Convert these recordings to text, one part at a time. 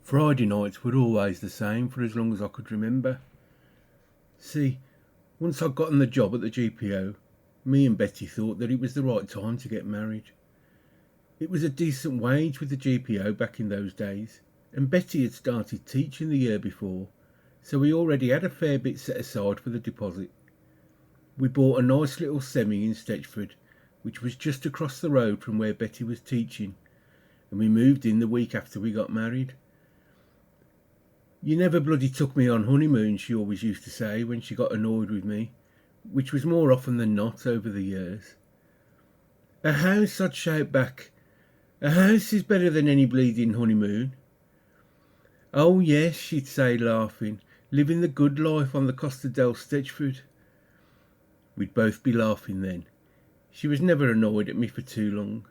Friday nights were always the same for as long as I could remember. See, once I'd gotten the job at the GPO, me and Betty thought that it was the right time to get married. It was a decent wage with the GPO back in those days, and Betty had started teaching the year before, so we already had a fair bit set aside for the deposit. We bought a nice little semi in Stechford, which was just across the road from where Betty was teaching, and we moved in the week after we got married. You never bloody took me on honeymoon, she always used to say when she got annoyed with me, which was more often than not over the years. A house, I'd shout back. A house is better than any bleeding honeymoon. Oh yes, she'd say laughing, living the good life on the Costa del Stechford. We'd both be laughing then. She was never annoyed at me for too long.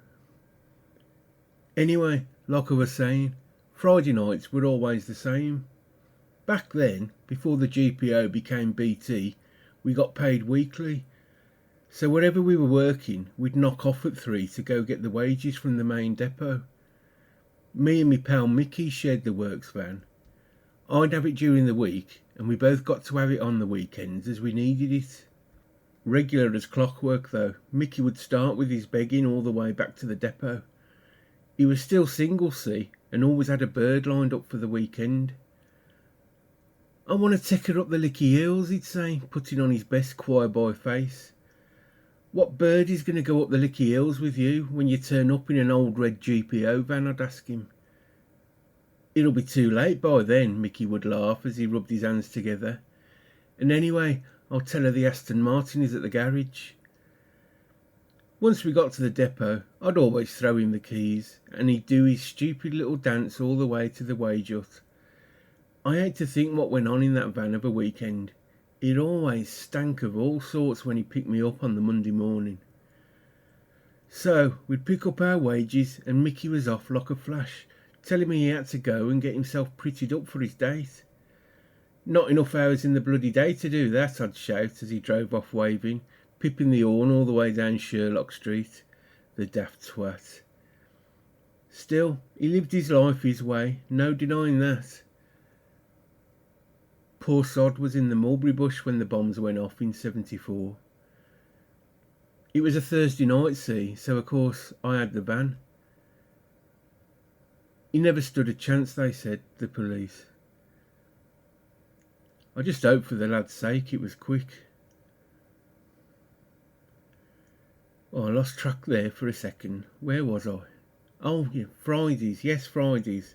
Anyway, like I was saying, Friday nights were always the same. Back then, before the GPO became BT, we got paid weekly. So wherever we were working, we'd knock off at 3 to go get the wages from the main depot. Me and my pal Mickey shared the works van. I'd have it during the week, and we both got to have it on the weekends as we needed it. Regular as clockwork though, Mickey would start with his begging all the way back to the depot. He was still single, see, and always had a bird lined up for the weekend. I want to take her up the Licky Hills, he'd say, putting on his best choir boy face. What bird is going to go up the Licky Hills with you when you turn up in an old red GPO van, I'd ask him. It'll be too late by then, Mickey would laugh as he rubbed his hands together. And anyway, I'll tell her the Aston Martin is at the garage. Once we got to the depot, I'd always throw him the keys, and he'd do his stupid little dance all the way to the wage hut. I hate to think what went on in that van of a weekend. It always stank of all sorts when he picked me up on the Monday morning. So we'd pick up our wages and Mickey was off like a flash, telling me he had to go and get himself prettied up for his date. Not enough hours in the bloody day to do that, I'd shout as he drove off waving, pipping the horn all the way down Sherlock Street. The daft twat. Still, he lived his life his way, no denying that. Poor sod was in the mulberry bush when the bombs went off in 74. It was a Thursday night, see, so of course I had the van. He never stood a chance, they said, the police. I just hope for the lad's sake it was quick. Oh, I lost track there for a second. Where was I? Oh, yeah, Fridays, yes, Fridays.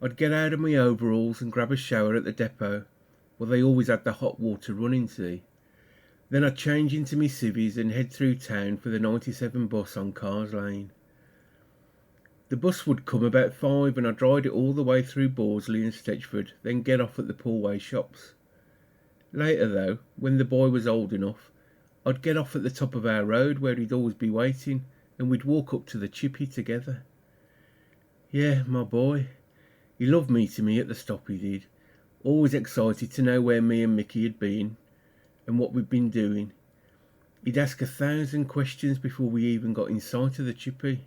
I'd get out of my overalls and grab a shower at the depot. Well, they always had the hot water running, see. Then I'd change into my civvies and head through town for the 97 bus on Cars Lane. The bus would come about 5 and I'd ride it all the way through Borsley and Stechford, then get off at the Poolway shops. Later though, when the boy was old enough, I'd get off at the top of our road where he'd always be waiting, and we'd walk up to the chippy together. Yeah, my boy. He loved meeting me at the stop, he did. Always excited to know where me and Mickey had been and what we'd been doing. He'd ask 1,000 questions before we even got in sight of the chippy.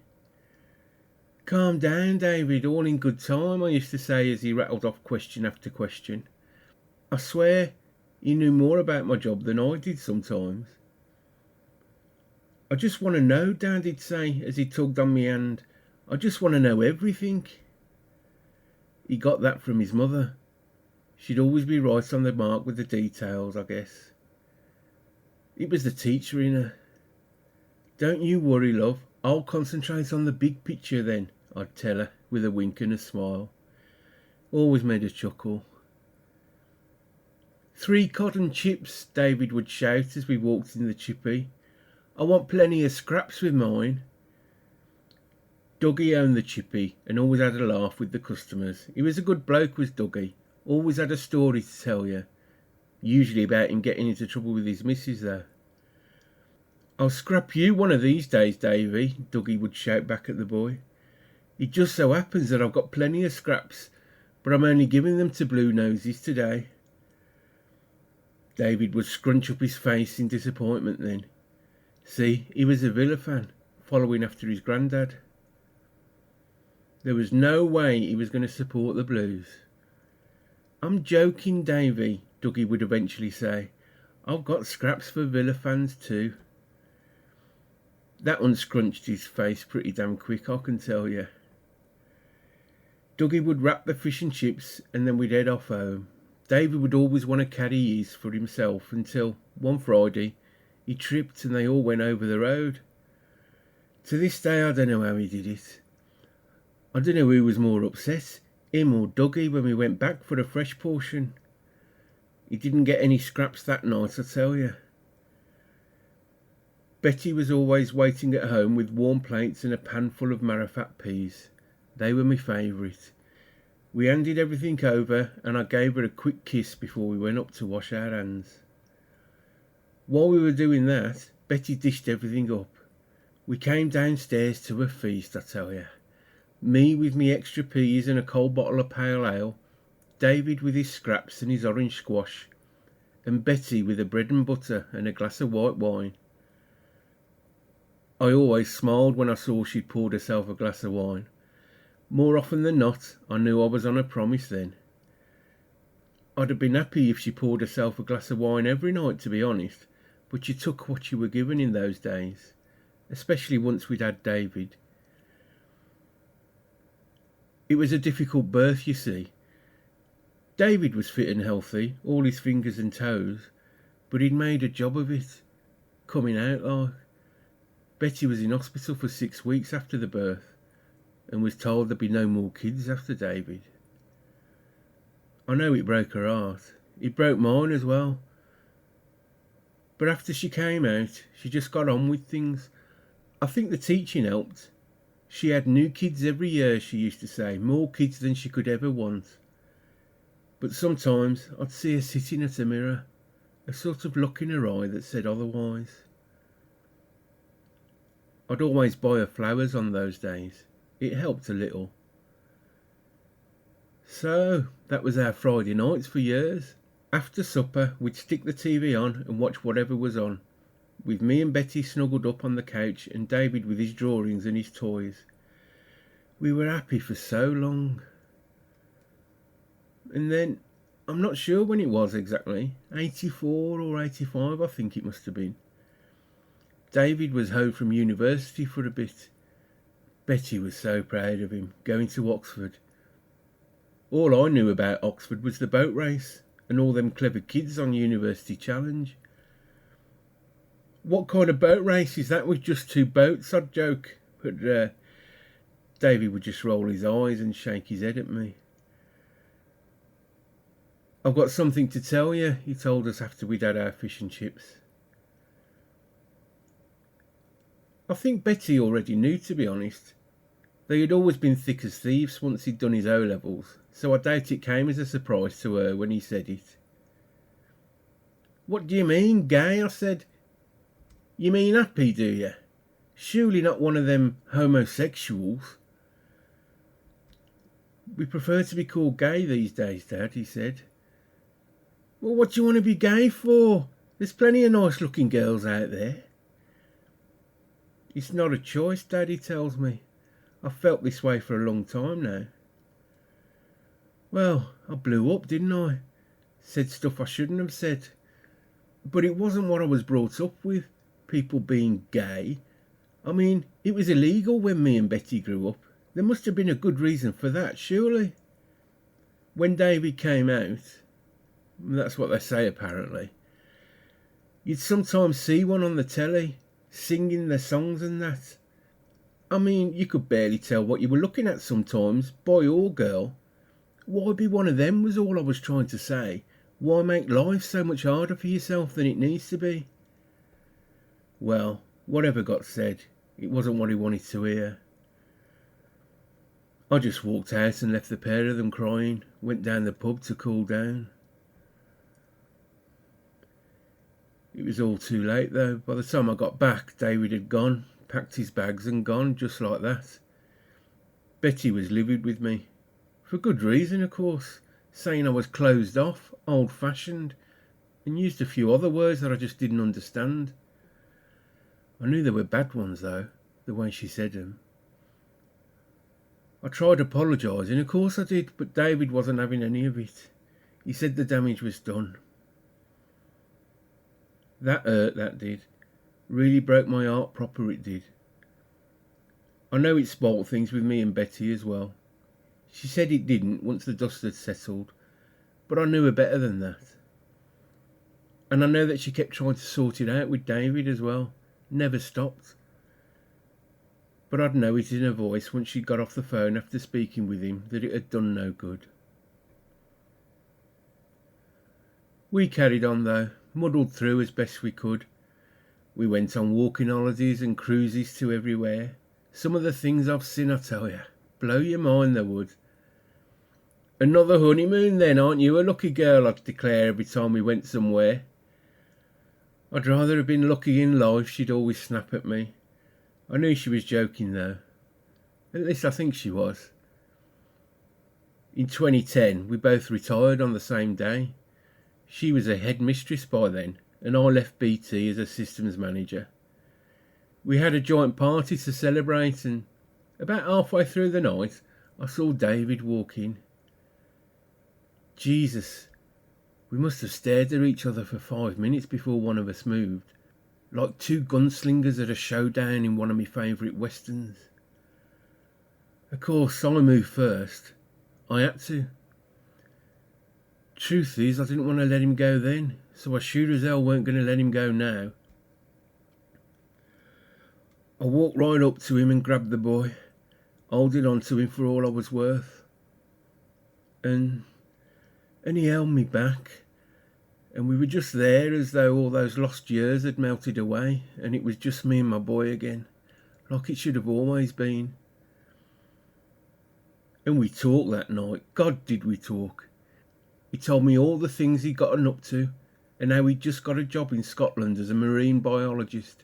Calm down, David, all in good time, I used to say as he rattled off question after question. I swear he knew more about my job than I did sometimes. I just want to know, Dad, he'd say as he tugged on me hand. I just want to know everything. He got that from his mother. She'd always be right on the mark with the details, I guess. It was the teacher in her. Don't you worry, love. I'll concentrate on the big picture then, I'd tell her with a wink and a smile. Always made her chuckle. 3 cotton chips, David would shout as we walked in the chippy. I want plenty of scraps with mine. Dougie owned the chippy and always had a laugh with the customers. He was a good bloke, was Dougie. Always had a story to tell you. Usually about him getting into trouble with his missus though. I'll scrap you one of these days, Davy, Dougie would shout back at the boy. It just so happens that I've got plenty of scraps, but I'm only giving them to blue noses today. David would scrunch up his face in disappointment then. See, he was a Villa fan, following after his granddad. There was no way he was going to support the Blues. "I'm joking, Davy," Dougie would eventually say. "I've got scraps for Villa fans too." That unscrunched his face pretty damn quick, I can tell you. Dougie would wrap the fish and chips and then we'd head off home. Davy would always want to carry his for himself until, one Friday, he tripped and they all went over the road. To this day I don't know how he did it. I don't know who was more upset, him or Dougie, when we went back for a fresh portion. He didn't get any scraps that night, I tell you. Betty was always waiting at home with warm plates and a pan full of marrowfat peas. They were my favourite. We handed everything over and I gave her a quick kiss before we went up to wash our hands. While we were doing that, Betty dished everything up. We came downstairs to a feast, I tell you. Me with me extra peas and a cold bottle of pale ale, David with his scraps and his orange squash, and Betty with a bread and butter and a glass of white wine. I always smiled when I saw she'd poured herself a glass of wine. More often than not, I knew I was on a promise then. I'd have been happy if she poured herself a glass of wine every night, to be honest, but you took what you were given in those days, especially once we'd had David. It was a difficult birth, you see. David was fit and healthy, all his fingers and toes, but he'd made a job of it, coming out like. Betty was in hospital for 6 weeks after the birth and was told there'd be no more kids after David. I know it broke her heart. It broke mine as well. But after she came out, she just got on with things. I think the teaching helped. She had new kids every year, she used to say, more kids than she could ever want. But sometimes I'd see her sitting at a mirror, a sort of look in her eye that said otherwise. I'd always buy her flowers on those days. It helped a little. So that was our Friday nights for years. After supper, we'd stick the TV on and watch whatever was on, with me and Betty snuggled up on the couch and David with his drawings and his toys. We were happy for so long. And then, I'm not sure when it was exactly, 84 or 85 I think it must have been. David was home from university for a bit. Betty was so proud of him, going to Oxford. All I knew about Oxford was the boat race and all them clever kids on University Challenge. "What kind of boat race is that with just 2 boats?" I'd joke, but David would just roll his eyes and shake his head at me. "I've got something to tell you," he told us after we'd had our fish and chips. I think Betty already knew, to be honest. They had always been thick as thieves once he'd done his O-levels, so I doubt it came as a surprise to her when he said it. "What do you mean, gay?" I said. "You mean happy, do you? Surely not one of them homosexuals." "We prefer to be called gay these days, Dad," he said. "Well, what do you want to be gay for? There's plenty of nice looking girls out there." "It's not a choice, Dad," he tells me. "I've felt this way for a long time now." Well, I blew up, didn't I? Said stuff I shouldn't have said. But it wasn't what I was brought up with, people being gay. I mean, it was illegal when me and Betty grew up. There must have been a good reason for that, surely. When David came out, that's what they say apparently, you'd sometimes see one on the telly, singing their songs and that. I mean, you could barely tell what you were looking at sometimes, boy or girl. Why be one of them was all I was trying to say. Why make life so much harder for yourself than it needs to be? Well, whatever got said, it wasn't what he wanted to hear. I just walked out and left the pair of them crying, went down the pub to cool down. It was all too late though. By the time I got back, David had gone, packed his bags and gone, just like that. Betty was livid with me. For good reason, of course, saying I was closed off, old-fashioned, and used a few other words that I just didn't understand. I knew they were bad ones though, the way she said them. I tried apologising, of course I did, but David wasn't having any of it. He said the damage was done. That hurt, that did. Really broke my heart proper, it did. I know it spoilt things with me and Betty as well. She said it didn't once the dust had settled, but I knew her better than that. And I know that she kept trying to sort it out with David as well. Never stopped. But I'd know it in her voice once she got off the phone after speaking with him that it had done no good. We carried on though, muddled through as best we could. We went on walking holidays and cruises to everywhere. Some of the things I've seen, I tell you, blow your mind, they would. Another honeymoon then, aren't you a lucky girl, I'd declare every time we went somewhere. I'd rather have been lucky in life, she'd always snap at me. I knew she was joking though. At least I think she was. In 2010, we both retired on the same day. She was a headmistress by then, and I left BT as a systems manager. We had a joint party to celebrate, and about halfway through the night, I saw David walk in. Jesus, we must have stared at each other for 5 minutes before one of us moved, like two gunslingers at a showdown in one of my favourite westerns. Of course, I moved first. I had to. Truth is, I didn't want to let him go then, so I sure as hell weren't going to let him go now. I walked right up to him and grabbed the boy, holding on to him for all I was worth. And he held me back, and we were just there as though all those lost years had melted away, and it was just me and my boy again, like it should have always been. And we talked that night. God, did we talk. He told me all the things he'd gotten up to, and how he'd just got a job in Scotland as a marine biologist.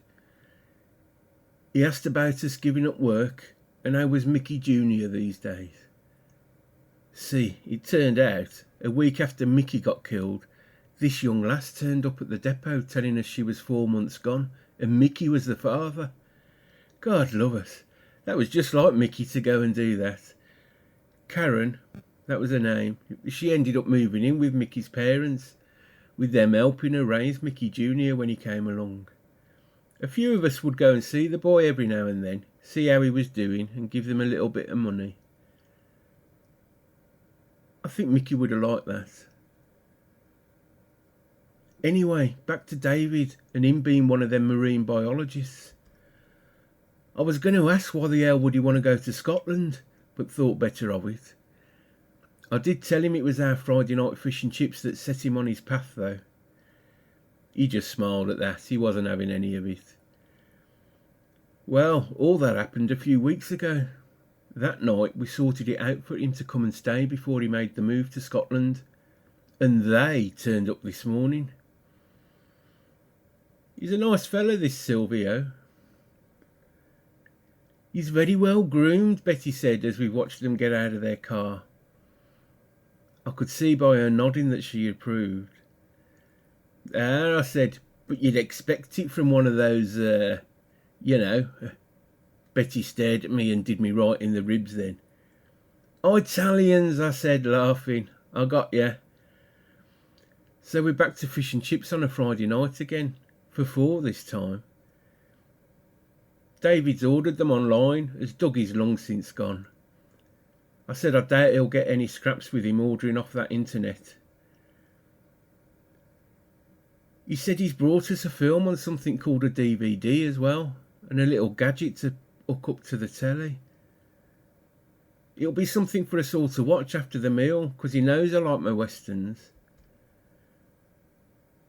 He asked about us giving up work, and how was Mickey Jr. these days. See, it turned out, a week after Mickey got killed, this young lass turned up at the depot telling us she was 4 months gone, and Mickey was the father. God love us, that was just like Mickey to go and do that. Karen, that was her name, she ended up moving in with Mickey's parents, with them helping her raise Mickey Jr. when he came along. A few of us would go and see the boy every now and then, see how he was doing, and give them a little bit of money. I think Mickey would have liked that. Anyway, back to David and him being one of them marine biologists. I was going to ask why the hell would he want to go to Scotland, but thought better of it. I did tell him it was our Friday night fish and chips that set him on his path though. He just smiled at that, he wasn't having any of it. Well, all that happened a few weeks ago. That night we sorted it out for him to come and stay before he made the move to Scotland, and they turned up this morning. He's a nice fella, this Silvio. He's very well groomed, Betty said as we watched them get out of their car. I could see by her nodding that she approved. Ah, I said, but you'd expect it from one of those, Betty stared at me and did me right in the ribs then. Oh, Italians, I said, laughing. I got ya. So we're back to fish and chips on a Friday night again, for 4 this time. David's ordered them online, as Dougie's long since gone. I said I doubt he'll get any scraps with him ordering off that internet. He said he's brought us a film on something called a DVD as well, and a little gadget to hook up to the telly. It'll be something for us all to watch after the meal, because he knows I like my westerns.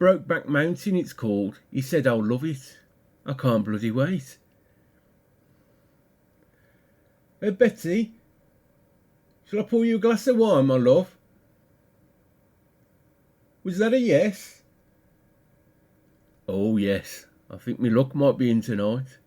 Brokeback Mountain it's called. He said I'll love it. I can't bloody wait. Betty, shall I pour you a glass of wine, my love? Was that a yes? Oh yes, I think my luck might be in tonight.